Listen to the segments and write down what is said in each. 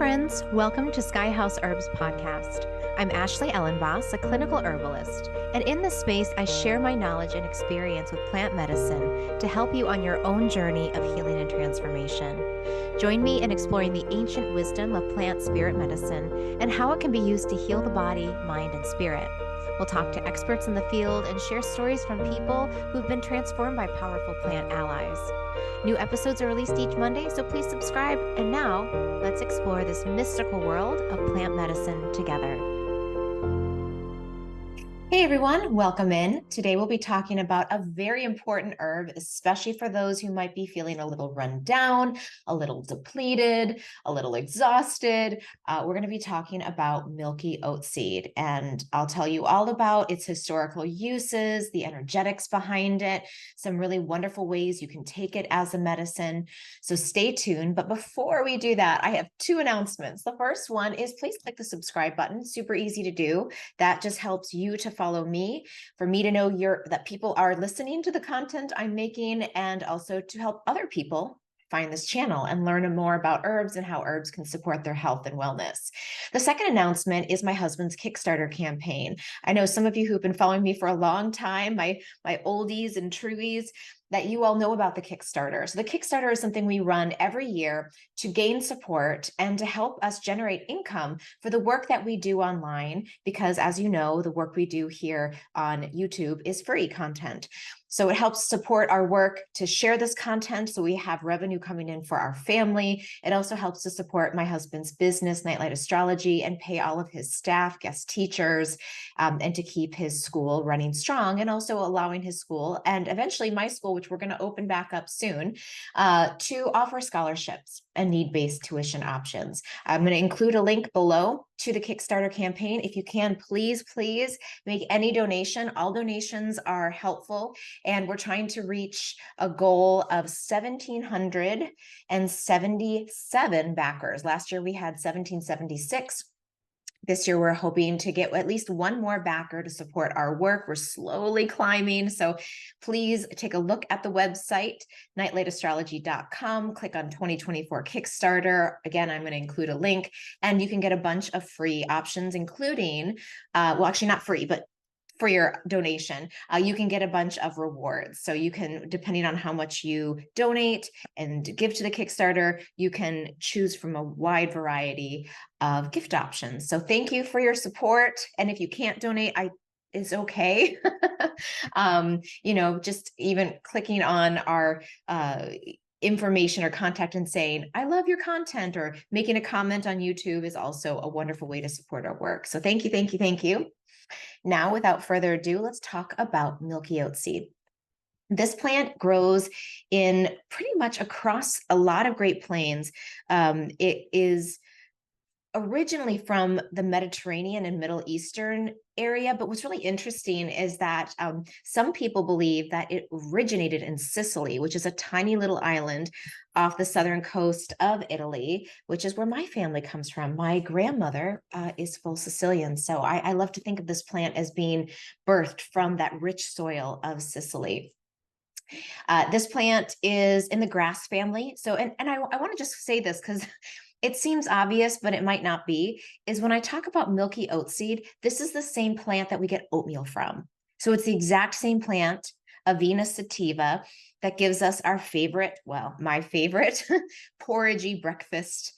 friends. Welcome to Sky House Herbs podcast. I'm Ashley Ellenvoss, a clinical herbalist, and in this space, I share my knowledge and experience with plant medicine to help you on your own journey of healing and transformation. Join me in exploring the ancient wisdom of plant spirit medicine and how it can be used to heal the body, mind, and spirit. We'll talk to experts in the field and share stories from people who've been transformed by powerful plant allies. New episodes are released each Monday, so please subscribe. And now, let's explore this mystical world of plant medicine together. Hey everyone, welcome in. Today we'll be talking about a very important herb, especially for those who might be feeling a little run down, a little depleted, a little exhausted. We're going to be talking about Milky Oatseed, and I'll tell you all about its historical uses, the energetics behind it, some really wonderful ways you can take it as a medicine. So stay tuned. But before we do that, I have two announcements. The first one is please click the subscribe button. Super easy to do. That just helps you to follow me, for me to know that people are listening to the content I'm making, and also to help other people find this channel and learn more about herbs and how herbs can support their health and wellness. The second announcement is my husband's Kickstarter campaign. I know some of you who've been following me for a long time, my oldies and truies, that you all know about the Kickstarter. So the Kickstarter is something we run every year to gain support and to help us generate income for the work that we do online, because as you know, the work we do here on YouTube is free content. So it helps support our work to share this content so we have revenue coming in for our family. It also helps to support my husband's business, Nightlight Astrology, and pay all of his staff, guest teachers, and to keep his school running strong, and also allowing his school and eventually my school, which we're going to open back up soon, to offer scholarships and need-based tuition options. I'm going to include a link below to the Kickstarter campaign. If you can, please make any donation. All donations are helpful. And we're trying to reach a goal of 1,777 backers. Last year we had 1,776. This year, we're hoping to get at least one more backer to support our work. We're slowly climbing. So please take a look at the website, nightlightastrology.com. Click on 2024 Kickstarter. Again, I'm going to include a link, and you can get a bunch of free options, including, well, actually not free, but for your donation, you can get a bunch of rewards. So you can, depending on how much you donate and give to the Kickstarter, you can choose from a wide variety of gift options. So thank you for your support. And if you can't donate, it's okay. Just even clicking on our information or contact and saying, I love your content, or making a comment on YouTube is also a wonderful way to support our work. So thank you, thank you, thank you. Now, without further ado, let's talk about Milky Oatseed. This plant grows in pretty much across a lot of Great Plains. It is originally from the Mediterranean and Middle Eastern area, but what's really interesting is that some people believe that it originated in Sicily, which is a tiny little island off the southern coast of Italy, which is where my family comes from. My grandmother is full Sicilian, so I love to think of this plant as being birthed from that rich soil of Sicily. This plant is in the grass family. So, and I want to just say this because it seems obvious, but it might not be, is when I talk about Milky Oatseed, this is the same plant that we get oatmeal from. So it's the exact same plant, Avena sativa, that gives us our favorite, well, my favorite porridgey breakfast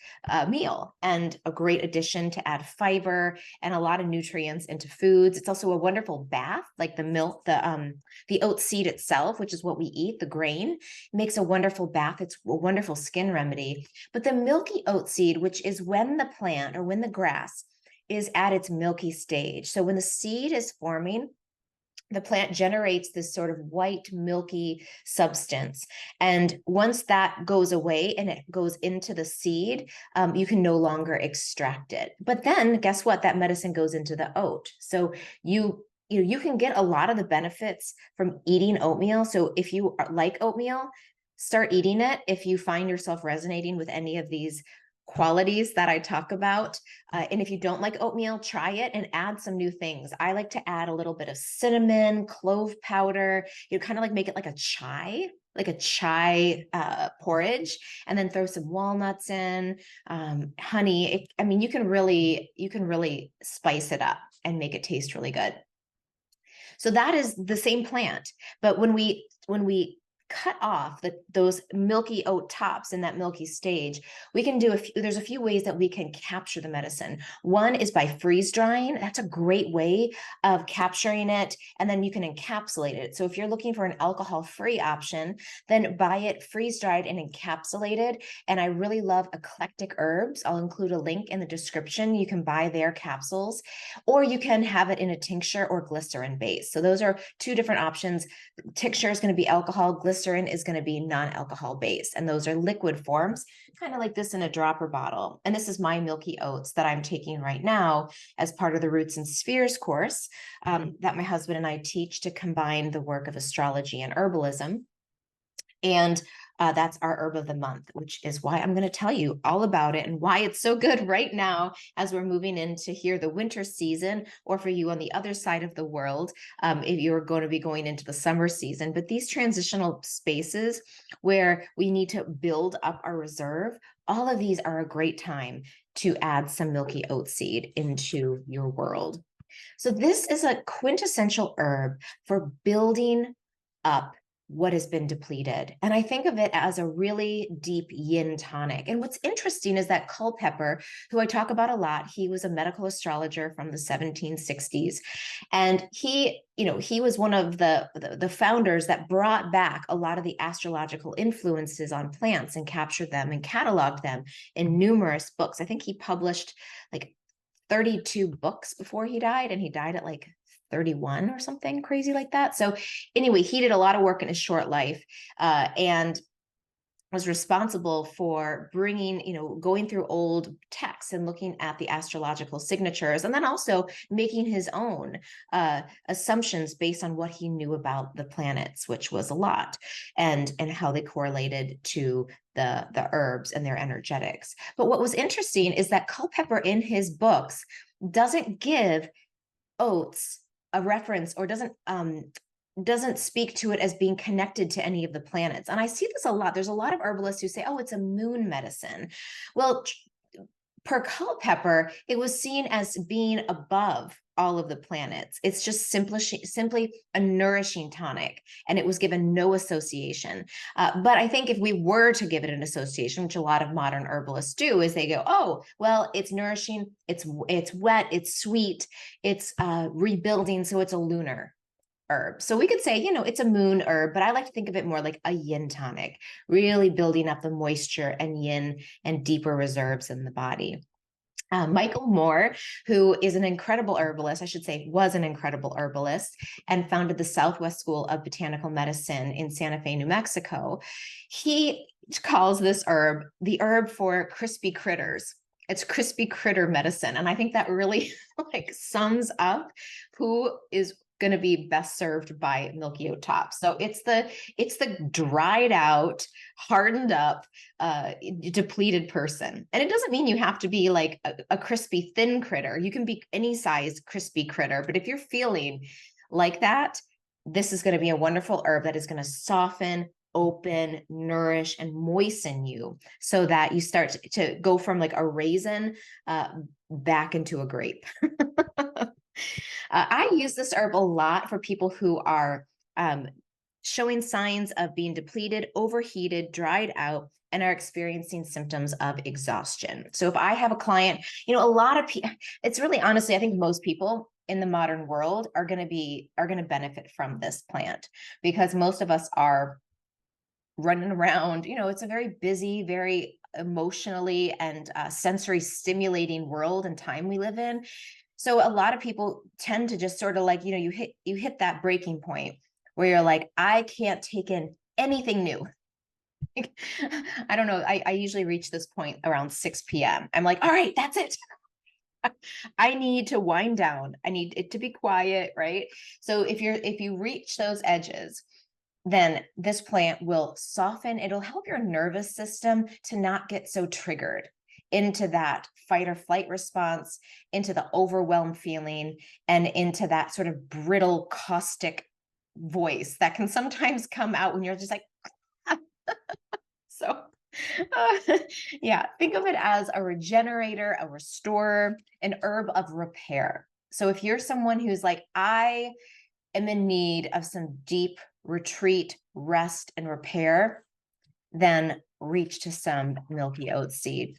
meal, and a great addition to add fiber and a lot of nutrients into foods. It's also a wonderful bath, like the milk, the oat seed itself, which is what we eat, the grain, makes a wonderful bath. It's a wonderful skin remedy. But the Milky Oatseed, which is when the plant or when the grass is at its milky stage. So when the seed is forming, the plant generates this sort of white, milky substance. And once that goes away and it goes into the seed, you can no longer extract it. But then guess what? That medicine goes into the oat. So you can get a lot of the benefits from eating oatmeal. So if you like oatmeal, start eating it. If you find yourself resonating with any of these qualities that I talk about. And if you don't like oatmeal, try it and add some new things. I like to add a little bit of cinnamon, clove powder, kind of like make it like a chai like a chai porridge, and then throw some walnuts in, honey. I mean, you can really spice it up and make it taste really good. So that is the same plant, but when we cut off those milky oat tops in that milky stage, we can do there's a few ways that we can capture the medicine. One is by freeze drying. That's a great way of capturing it, and then you can encapsulate it. So if you're looking for an alcohol-free option, then buy it freeze dried and encapsulated. And I really love Eclectic Herbs. I'll include a link in the description. You can buy their capsules, or you can have it in a tincture or glycerin base. So those are two different options. Tincture is going to be alcohol, glycerin is going to be non-alcohol based, and those are liquid forms, kind of like this in a dropper bottle. And this is my Milky Oats that I'm taking right now as part of the Roots and Spheres course that my husband and I teach to combine the work of astrology and herbalism. And that's our herb of the month, which is why I'm going to tell you all about it and why it's so good right now as we're moving into here the winter season, or for you on the other side of the world, if you're going to be going into the summer season. But these transitional spaces where we need to build up our reserve, all of these are a great time to add some Milky Oatseed into your world. So this is a quintessential herb for building up what has been depleted. And I think of it as a really deep yin tonic. And what's interesting is that Culpeper, who I talk about a lot, he was a medical astrologer from the 1760s. And he was one of the founders that brought back a lot of the astrological influences on plants and captured them and cataloged them in numerous books. I think he published like 32 books before he died, and he died at like 31 or something crazy like that. So anyway, he did a lot of work in his short life, and was responsible for bringing, going through old texts and looking at the astrological signatures, and then also making his own assumptions based on what he knew about the planets, which was a lot, and how they correlated to the herbs and their energetics. But what was interesting is that Culpeper in his books doesn't give oats a reference, or doesn't speak to it as being connected to any of the planets. And I see this a lot. There's a lot of herbalists who say, oh, it's a moon medicine. Well, per Culpeper, it was seen as being above all of the planets. It's just simply a nourishing tonic, and it was given no association. But I think if we were to give it an association, which a lot of modern herbalists do, is they go, oh, well, it's nourishing, it's wet, it's sweet, it's rebuilding, so it's a lunar herb. So we could say, it's a moon herb, but I like to think of it more like a yin tonic, really building up the moisture and yin and deeper reserves in the body. Michael Moore, who is an incredible herbalist, I should say was an incredible herbalist, and founded the Southwest School of Botanical Medicine in Santa Fe, New Mexico. He calls this herb the herb for crispy critters. It's crispy critter medicine. And I think that really like sums up who is going to be best served by Milky Oat tops. So it's the dried out, hardened up, depleted person. And it doesn't mean you have to be like a crispy thin critter. You can be any size crispy critter. But if you're feeling like that, this is going to be a wonderful herb that is going to soften, open, nourish, and moisten you, so that you start to go from like a raisin back into a grape. I use this herb a lot for people who are showing signs of being depleted, overheated, dried out, and are experiencing symptoms of exhaustion. So if I have a client, a lot of people, it's really honestly, I think most people in the modern world are going to benefit from this plant, because most of us are running around. It's a very busy, very emotionally and sensory stimulating world and time we live in. So a lot of people tend to just sort of like, you hit that breaking point where you're like, I can't take in anything new. I don't know. I usually reach this point around 6 p.m. I'm like, all right, that's it. I need to wind down. I need it to be quiet, right? So if you reach those edges, then this plant will soften. It'll help your nervous system to not get so triggered into that fight or flight response, into the overwhelmed feeling, and into that sort of brittle, caustic voice that can sometimes come out when you're just like, So, uh, yeah, think of it as a regenerator, a restorer, an herb of repair. So if you're someone who's like, I am in need of some deep retreat, rest, and repair, then reach to some Milky Oats seed.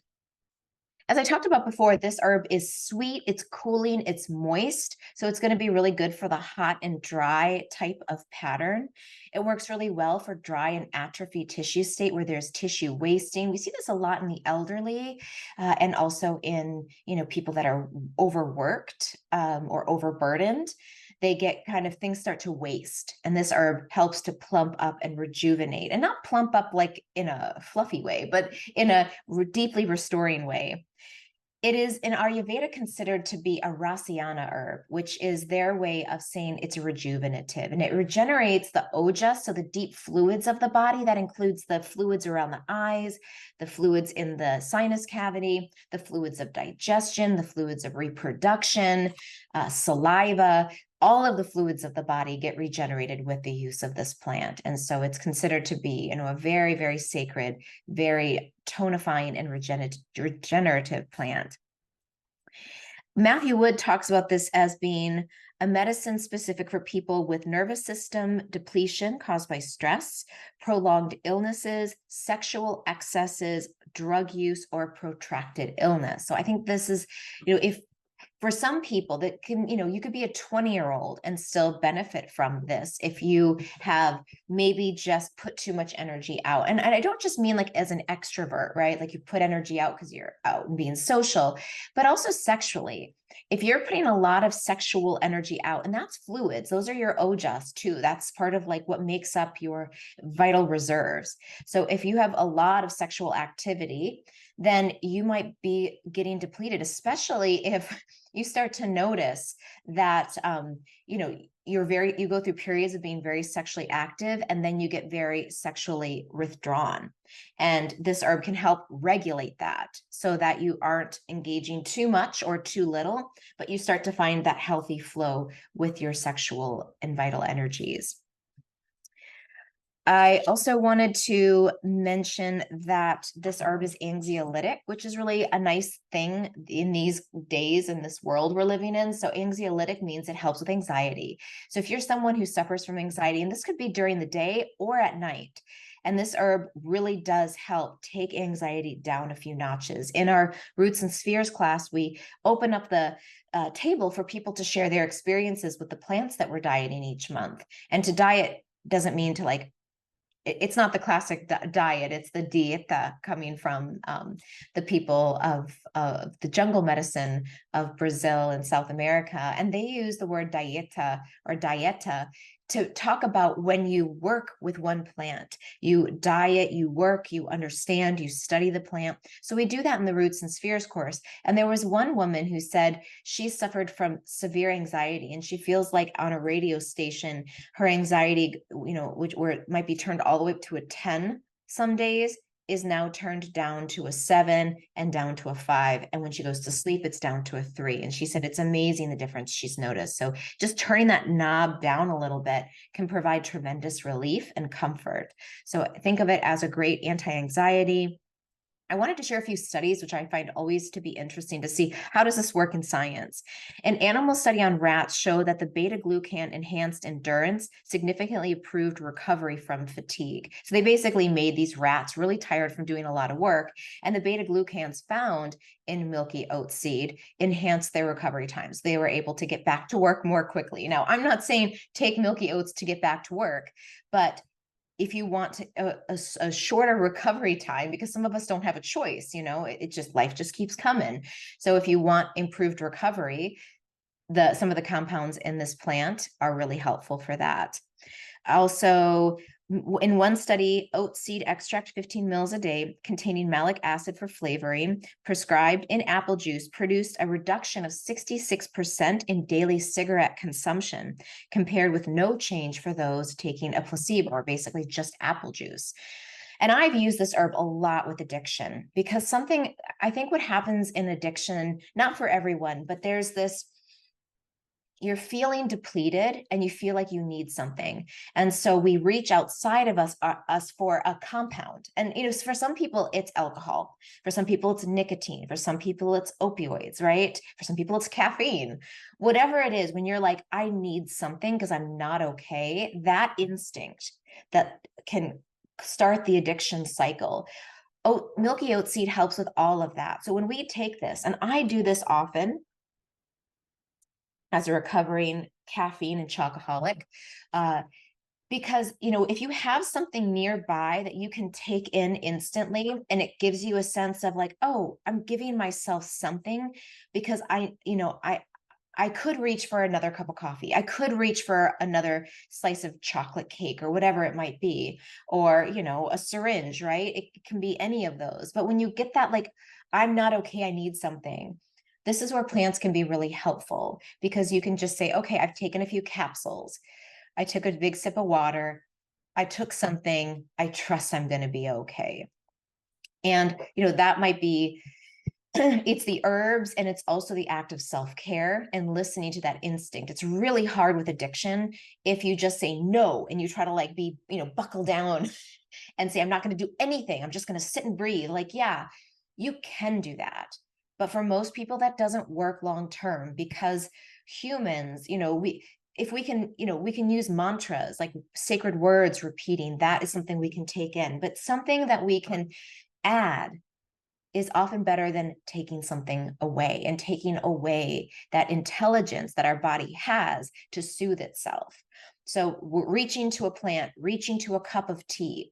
As I talked about before, this herb is sweet, it's cooling, it's moist. So it's going to be really good for the hot and dry type of pattern. It works really well for dry and atrophy tissue state where there's tissue wasting. We see this a lot in the elderly and also in, people that are overworked or overburdened. They get kind of things start to waste. And this herb helps to plump up and rejuvenate, and not plump up like in a fluffy way, but in a deeply restoring way. It is in Ayurveda considered to be a Rasyana herb, which is their way of saying it's rejuvenative, and it regenerates the ojas, so the deep fluids of the body. That includes the fluids around the eyes, the fluids in the sinus cavity, the fluids of digestion, the fluids of reproduction, saliva. All of the fluids of the body get regenerated with the use of this plant. And so it's considered to be, a very, very sacred, very tonifying and regenerative plant. Matthew Wood talks about this as being a medicine specific for people with nervous system depletion caused by stress, prolonged illnesses, sexual excesses, drug use, or protracted illness. So I think this is, if for some people that can, you could be a 20-year-old and still benefit from this if you have maybe just put too much energy out. And I don't just mean like as an extrovert, right? Like you put energy out because you're out and being social, but also sexually. If you're putting a lot of sexual energy out, and that's fluids, those are your ojas too. That's part of like what makes up your vital reserves. So if you have a lot of sexual activity, then you might be getting depleted, especially if you start to notice that, you go through periods of being very sexually active, and then you get very sexually withdrawn. And this herb can help regulate that so that you aren't engaging too much or too little, but you start to find that healthy flow with your sexual and vital energies. I also wanted to mention that this herb is anxiolytic, which is really a nice thing in these days in this world we're living in. So anxiolytic means it helps with anxiety. So if you're someone who suffers from anxiety, and this could be during the day or at night, and this herb really does help take anxiety down a few notches. In our Roots and Spheres class, we open up the table for people to share their experiences with the plants that we're dieting each month. And to diet doesn't mean to like, it's not the classic diet, it's the dieta coming from the people of the jungle medicine of Brazil and South America. And they use the word dieta or dieta to talk about when you work with one plant. You diet, you work, you understand, you study the plant. So we do that in the Roots and Spheres course. And there was one woman who said she suffered from severe anxiety, and she feels like on a radio station, her anxiety, where it might be turned all the way up to a 10 some days, is now turned down to a 7 and down to a 5. And when she goes to sleep, it's down to a 3. And she said it's amazing the difference she's noticed. So just turning that knob down a little bit can provide tremendous relief and comfort. So think of it as a great anti-anxiety. I wanted to share a few studies, which I find always to be interesting to see how does this work in science. An animal study on rats showed that the beta-glucan enhanced endurance, significantly improved recovery from fatigue. So they basically made these rats really tired from doing a lot of work, and the beta-glucans found in Milky Oatseed enhanced their recovery times. They were able to get back to work more quickly. Now, I'm not saying take Milky Oats to get back to work, but if you want a shorter recovery time, because some of us don't have a choice, life just keeps coming. So if you want improved recovery, some of the compounds in this plant are really helpful for that. Also, in one study, oat seed extract 15 mils a day containing malic acid for flavoring, prescribed in apple juice, produced a reduction of 66% in daily cigarette consumption, compared with no change for those taking a placebo, or basically just apple juice. And I've used this herb a lot with addiction, because I think what happens in addiction, not for everyone, but there's this you're feeling depleted and you feel like you need something. And so we reach outside of us for a compound. And, for some people, it's alcohol. For some people, it's nicotine. For some people, it's opioids, right? For some people, it's caffeine. Whatever it is, when you're like, I need something because I'm not okay, that instinct that can start the addiction cycle. Oh, Milky Oatseed helps with all of that. So when we take this, and I do this often, as a recovering caffeine and chocoholic, because if you have something nearby that you can take in instantly, and it gives you a sense of like, oh, I'm giving myself something, because I could reach for another cup of coffee. I could reach for another slice of chocolate cake or whatever it might be, or, a syringe, right? It can be any of those. But when you get that, like, I'm not okay, I need something. This is where plants can be really helpful, because you can just say, okay, I've taken a few capsules. I took a big sip of water. I took something. I trust I'm going to be okay. And, that might be, it's the herbs, and it's also the act of self-care and listening to that instinct. It's really hard with addiction if you just say no and you try to like be, buckle down and say, I'm not going to do anything. I'm just going to sit and breathe. Like, yeah, you can do that. But for most people, that doesn't work long term, because humans, if we can, we can use mantras like sacred words, repeating. That is something we can take in, but something that we can add is often better than taking something away, and taking away that intelligence that our body has to soothe itself. So reaching to a plant, reaching to a cup of tea,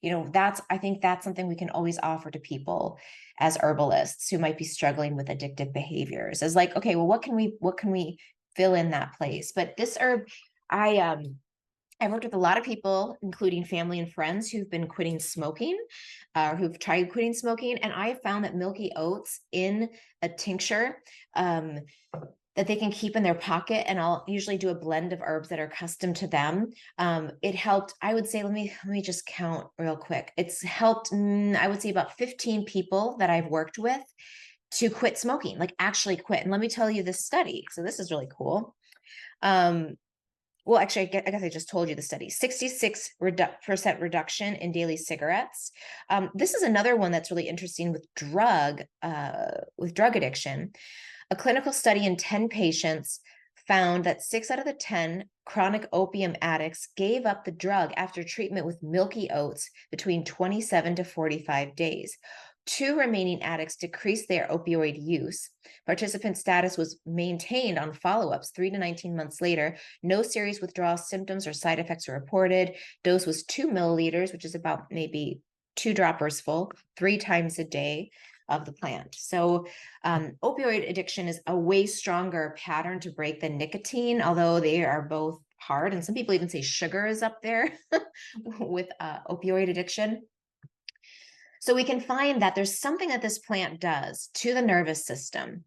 I think that's something we can always offer to people as herbalists who might be struggling with addictive behaviors, is like, okay, well, what can we fill in that place? But this herb, I've worked with a lot of people, including family and friends, who've been quitting smoking, who've tried quitting smoking. And I have found that Milky Oats in a tincture, that they can keep in their pocket, and I'll usually do a blend of herbs that are custom to them. It helped, I would say, let me just count real quick. It's helped, I would say, about 15 people that I've worked with to quit smoking, like actually quit. And let me tell you this study. So this is really cool. Well, actually, I guess I just told you the study. 66% reduction in daily cigarettes. This is another one that's really interesting with drug addiction. A clinical study in 10 patients found that 6 out of the 10 chronic opium addicts gave up the drug after treatment with Milky Oats between 27 to 45 days. 2 remaining addicts decreased their opioid use. Participant status was maintained on follow-ups 3 to 19 months later. No serious withdrawal symptoms or side effects were reported. Dose was 2 milliliters, which is about maybe 2 droppers full, 3 times a day of the plant. So opioid addiction is a way stronger pattern to break than nicotine, although they are both hard. And some people even say sugar is up there with opioid addiction. So we can find that there's something that this plant does to the nervous system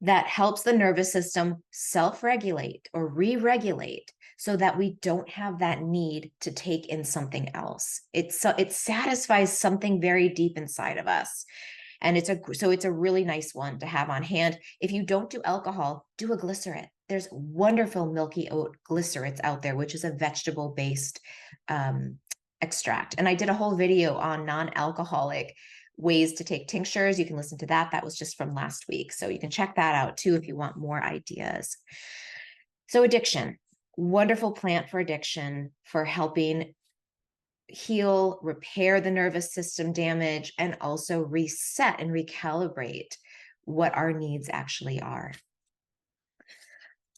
that helps the nervous system self-regulate or re-regulate, so that we don't have that need to take in something else. It satisfies something very deep inside of us. And it's a really nice one to have on hand. If you don't do alcohol, do a glycerin. There's wonderful Milky Oat glycerins out there, which is a vegetable-based extract. And I did a whole video on non-alcoholic ways to take tinctures. You can listen to that. That was just from last week. So you can check that out too if you want more ideas. So addiction, wonderful plant for addiction, for helping heal, repair the nervous system damage, and also reset and recalibrate what our needs actually are.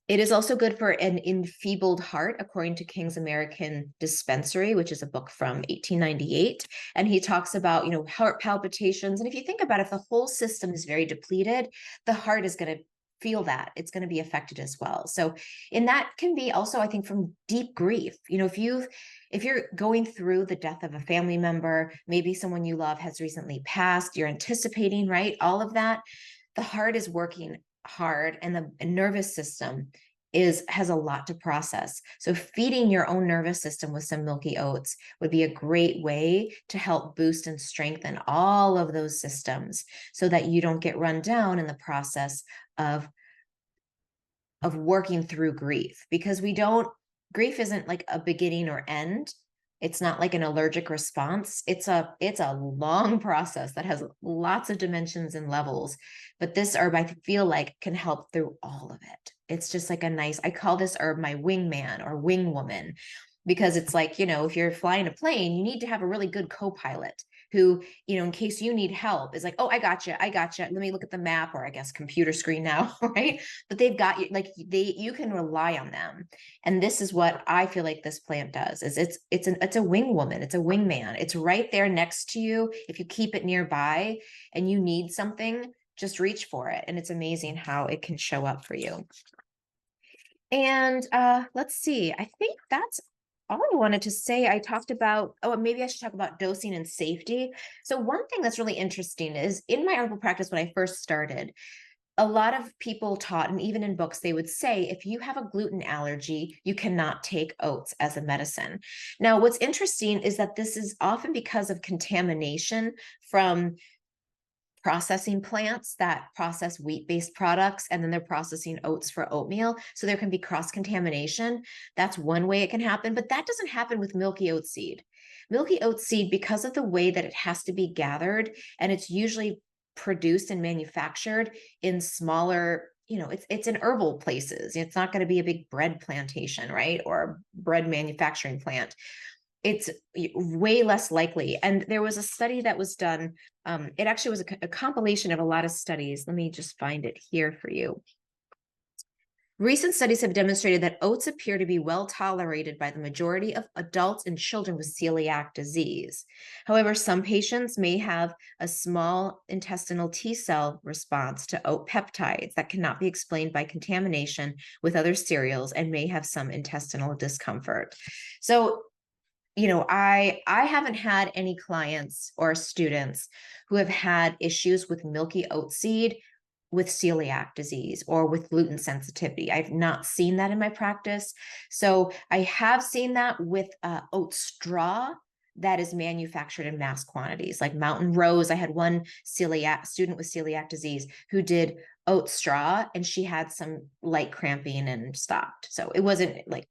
It is also good for an enfeebled heart, according to King's American Dispensary, which is a book from 1898. And he talks about, heart palpitations. And if you think about it, if the whole system is very depleted, the heart is going to feel that. It's going to be affected as well. So, and that can be also, I think, from deep grief. If you're going through the death of a family member, maybe someone you love has recently passed, you're anticipating, right? All of that, the heart is working hard, and the nervous system has a lot to process. So feeding your own nervous system with some Milky Oats would be a great way to help boost and strengthen all of those systems, so that you don't get run down in the process of of working through grief, because grief isn't like a beginning or end. It's not like an allergic response. It's a long process that has lots of dimensions and levels. But this herb, I feel like, can help through all of it. It's just like I call this herb my wingman or wing woman, because it's like, if you're flying a plane, you need to have a really good co-pilot who, in case you need help, is like, oh, I got you. Let me look at the map, or I guess computer screen now, right? But they've got you, like you can rely on them. And this is what I feel like this plant does, is it's a wing woman, it's a wingman. It's right there next to you. If you keep it nearby and you need something, just reach for it. And it's amazing how it can show up for you. And let's see, I think that's all I wanted to say. I talked about, maybe I should talk about dosing and safety. So one thing that's really interesting is in my herbal practice, when I first started, a lot of people taught, and even in books, they would say, if you have a gluten allergy, you cannot take oats as a medicine. Now, what's interesting is that this is often because of contamination from processing plants that process wheat-based products, and then they're processing oats for oatmeal. So there can be cross-contamination. That's one way it can happen, but that doesn't happen with Milky Oatseed. Milky Oatseed, because of the way that it has to be gathered, and it's usually produced and manufactured in smaller, it's in herbal places. It's not going to be a big bread plantation, right? Or bread manufacturing plant. It's way less likely. And there was a study that was done. It actually was a compilation of a lot of studies. Let me just find it here for you. Recent studies have demonstrated that oats appear to be well tolerated by the majority of adults and children with celiac disease. However, some patients may have a small intestinal T cell response to oat peptides that cannot be explained by contamination with other cereals and may have some intestinal discomfort. So, I haven't had any clients or students who have had issues with Milky Oatseed with celiac disease or with gluten sensitivity. I've not seen that in my practice. So I have seen that with oat straw that is manufactured in mass quantities, like Mountain Rose. I had one student with celiac disease who did oat straw, and she had some light cramping and stopped. So it wasn't like,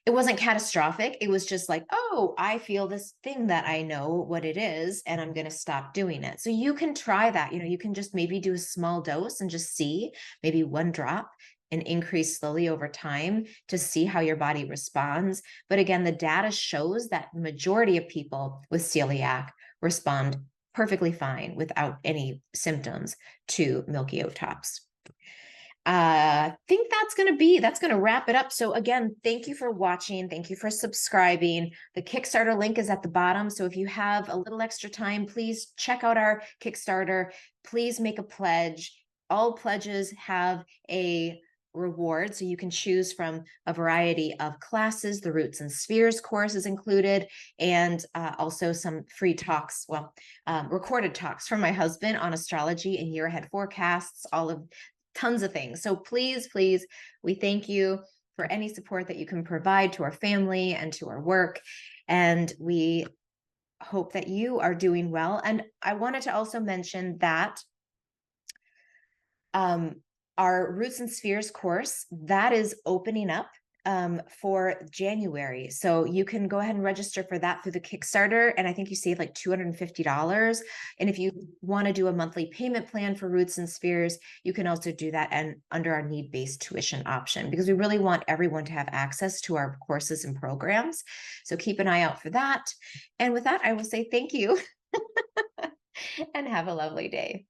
it wasn't catastrophic. It was just like, oh, I feel this thing that I know what it is, and I'm going to stop doing it. So you can try that. You can just maybe do a small dose and just see, maybe one drop, and increase slowly over time to see how your body responds. But again, the data shows that the majority of people with celiac respond perfectly fine without any symptoms to Milky Oat tops. I think that's going to wrap it up. So again, thank you for watching. Thank you for subscribing. The Kickstarter link is at the bottom. So if you have a little extra time, please check out our Kickstarter. Please make a pledge. All pledges have a reward, so you can choose from a variety of classes. The Roots and Spheres course is included, and also some free talks, recorded talks from my husband on astrology and year ahead forecasts, tons of things. So please, we thank you for any support that you can provide to our family and to our work. And we hope that you are doing well. And I wanted to also mention that our Roots and Spheres course, that is opening up for January. So you can go ahead and register for that through the Kickstarter. And I think you save like $250. And if you want to do a monthly payment plan for Roots and Spheres, you can also do that and under our need-based tuition option, because we really want everyone to have access to our courses and programs. So keep an eye out for that. And with that, I will say thank you and have a lovely day.